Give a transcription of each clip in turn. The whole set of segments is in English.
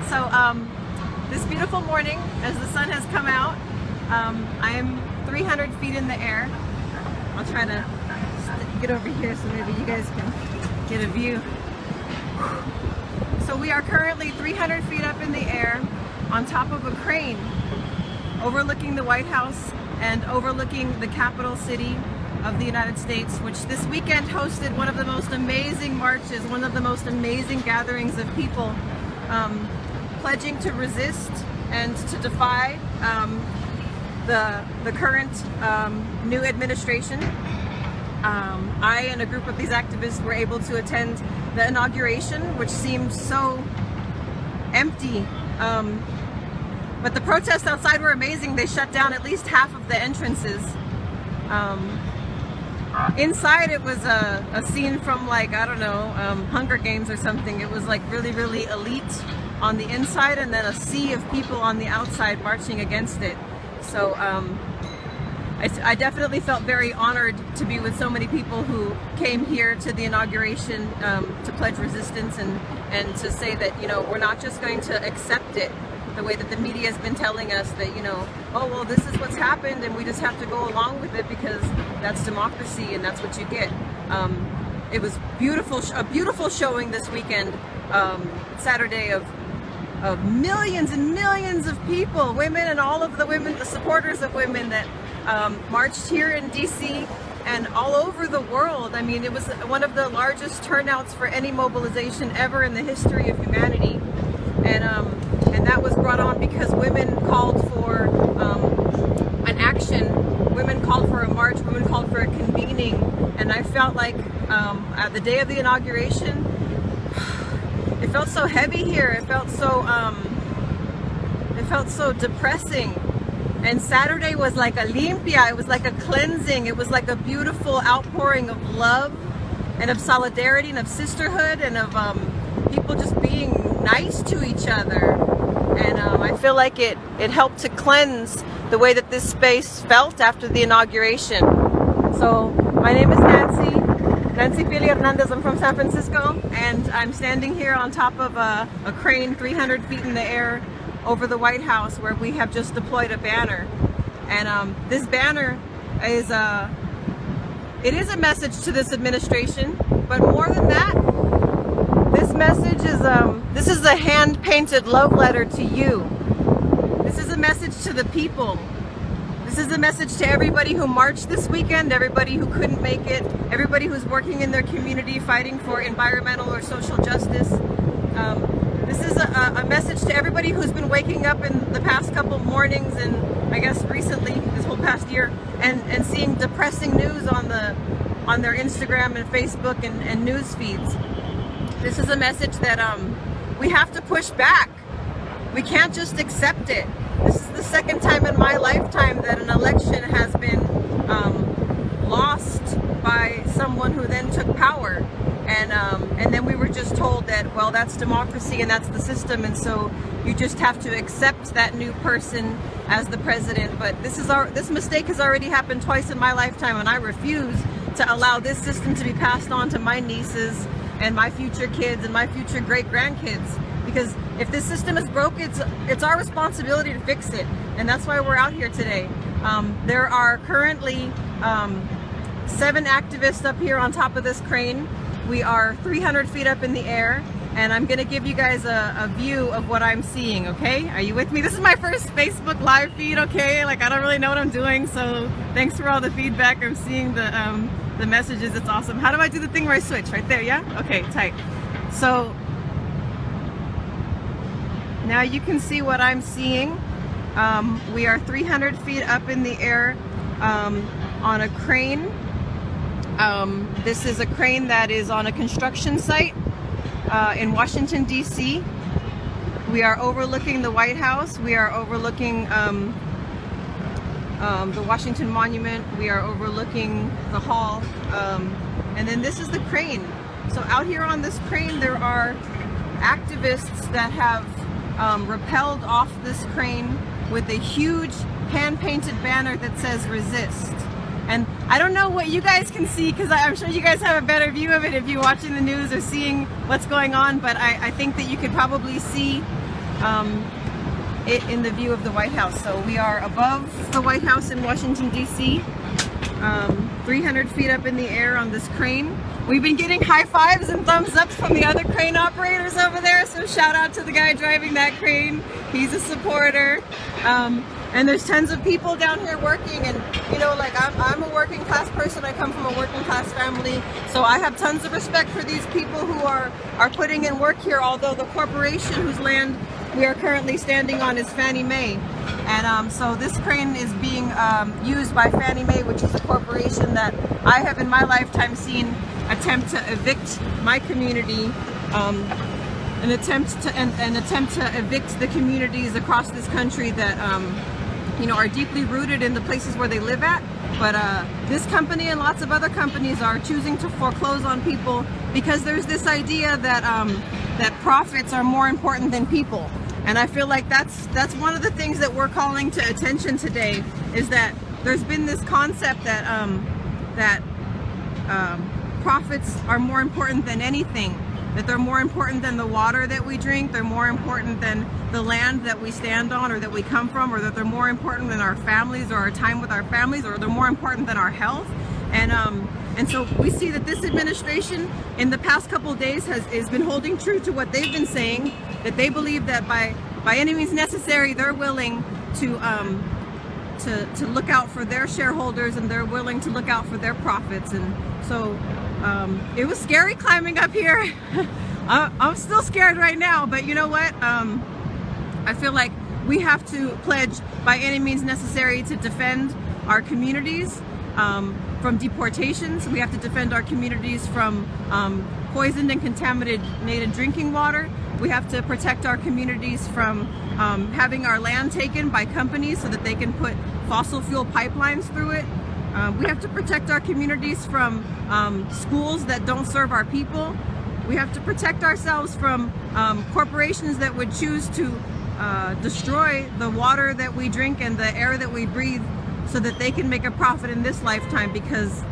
So this beautiful morning, as the sun has come out, I am 300 feet in the air. I'll try to get over here so maybe you guys can get a view. So we are currently 300 feet up in the air on top of a crane overlooking the White House and overlooking the capital city of the United States, which this weekend hosted one of the most amazing marches, one of the most amazing gatherings of people pledging to resist and to defy the current new administration. I and a group of these activists were able to attend the inauguration, which seemed so empty. But the protests outside were amazing. They shut down at least half of the entrances. Inside it was a scene from, like, I don't know, Hunger Games or something. It was like really, really elite on the inside and then a sea of people on the outside marching against it. So I definitely felt very honored to be with so many people who came here to the inauguration to pledge resistance and to say that, you know, we're not just going to accept it the way that the media has been telling us that, you know, oh, well, this is what's happened and we just have to go along with it because that's democracy and that's what you get. It was beautiful, a beautiful showing this weekend, Saturday, of millions and millions of people, women and all of the women, the supporters of women that marched here in DC and all over the world. I mean, it was one of the largest turnouts for any mobilization ever in the history of humanity. And that was brought on because women called for an action. Women called for a march. Women called for a convening. And I felt like at the day of the inauguration, it felt so heavy here. It felt so depressing. And Saturday was like a limpia. It was like a cleansing. It was like a beautiful outpouring of love and of solidarity and of sisterhood and of people just being nice to each other. And I feel like it helped to cleanse the way that this space felt after the inauguration. So my name is Nancy Pili Hernandez. I'm from San Francisco, and I'm standing here on top of a crane 300 feet in the air over the White House, where we have just deployed a banner. And this banner is it is a message to this administration, but more than that, this message is this is a hand-painted love letter to you. This is a message to the people. This is a message to everybody who marched this weekend, everybody who couldn't make it, everybody who's working in their community fighting for environmental or social justice. This is a message to everybody who's been waking up in the past couple mornings and I guess recently, this whole past year, and seeing depressing news on their Instagram and Facebook and news feeds. This is a message that we have to push back. We can't just accept it. This is the second time in my lifetime that an election has been lost by someone who then took power. And then we were just told that, well, that's democracy and that's the system, and so you just have to accept that new person as the president. But this mistake has already happened twice in my lifetime, and I refuse to allow this system to be passed on to my nieces and my future kids and my future great-grandkids. Because if this system is broke, it's our responsibility to fix it, and that's why we're out here today. There are currently 7 activists up here on top of this crane. We are 300 feet up in the air, and I'm gonna give you guys a view of what I'm seeing, okay? Are you with me? This is my first Facebook live feed, okay? Like, I don't really know what I'm doing, so thanks for all the feedback. I'm seeing the messages. It's awesome. How do I do the thing where I switch? Right there, yeah? Okay, tight. So now you can see what I'm seeing. We are 300 feet up in the air on a crane. This is a crane that is on a construction site in Washington, D.C. We are overlooking the White House. We are overlooking the Washington Monument. We are overlooking the hall. And then this is the crane. So out here on this crane, there are activists that have rappelled off this crane with a huge hand-painted banner that says resist. And I don't know what you guys can see, because I'm sure you guys have a better view of it if you're watching the news or seeing what's going on, but I think that you could probably see in the view of the White House. So we are above the White House in Washington, D.C., 300 feet up in the air on this crane. We've been getting high fives and thumbs ups from the other crane operators over there, so shout out to the guy driving that crane. He's a supporter. And there's tons of people down here working, and you know, like I'm a working class person. I come from a working class family, so I have tons of respect for these people who are putting in work here, although the corporation whose land we are currently standing on is Fannie Mae. And so this crane is being used by Fannie Mae, which is a corporation that I have in my lifetime seen attempt to evict my community, an attempt to evict the communities across this country that you know, are deeply rooted in the places where they live at. But this company and lots of other companies are choosing to foreclose on people because there's this idea that that profits are more important than people. And I feel like that's one of the things that we're calling to attention today, is that there's been this concept that profits are more important than anything, that they're more important than the water that we drink, they're more important than the land that we stand on or that we come from, or that they're more important than our families or our time with our families, or they're more important than our health. And so we see that this administration in the past couple of days has been holding true to what they've been saying, that they believe that by any means necessary they're willing to look out for their shareholders, and they're willing to look out for their profits. And so it was scary climbing up here. I'm still scared right now, but you know what? I feel like we have to pledge by any means necessary to defend our communities from deportations. We have to defend our communities from poisoned and contaminated drinking water. We have to protect our communities from having our land taken by companies so that they can put fossil fuel pipelines through it. We have to protect our communities from schools that don't serve our people. We have to protect ourselves from corporations that would choose to destroy the water that we drink and the air that we breathe so that they can make a profit in this lifetime. Because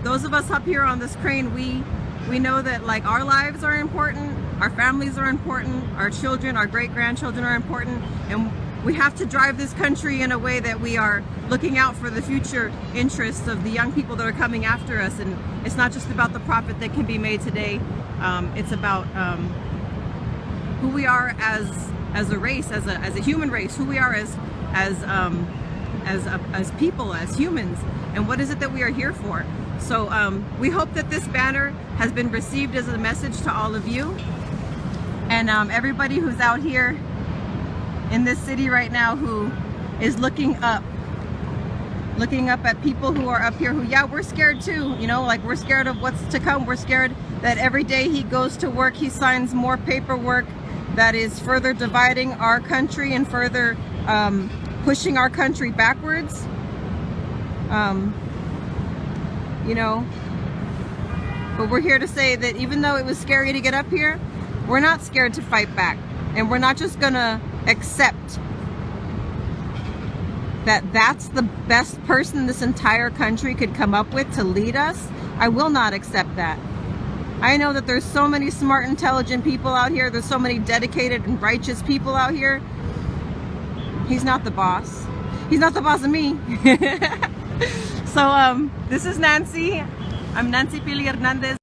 those of us up here on this crane, we know that, like, our lives are important, our families are important, our children, our great-grandchildren are important, and we have to drive this country in a way that we are looking out for the future interests of the young people that are coming after us. And it's not just about the profit that can be made today. It's about who we are as a race, as a human race, who we are as people, as humans, and what is it that we are here for. So we hope that this banner has been received as a message to all of you, and everybody who's out here in this city right now who is looking up at people who are up here who, yeah, we're scared too, you know, like, we're scared of what's to come. We're scared that every day he goes to work, he signs more paperwork that is further dividing our country and further pushing our country backwards. You know, but we're here to say that even though it was scary to get up here, we're not scared to fight back, and we're not just gonna accept that that's the best person this entire country could come up with to lead us. I will not accept that. I know that there's so many smart, intelligent people out here. There's so many dedicated and righteous people out here. He's not the boss. He's not the boss of me. So this is Nancy. I'm Nancy Pili Hernandez.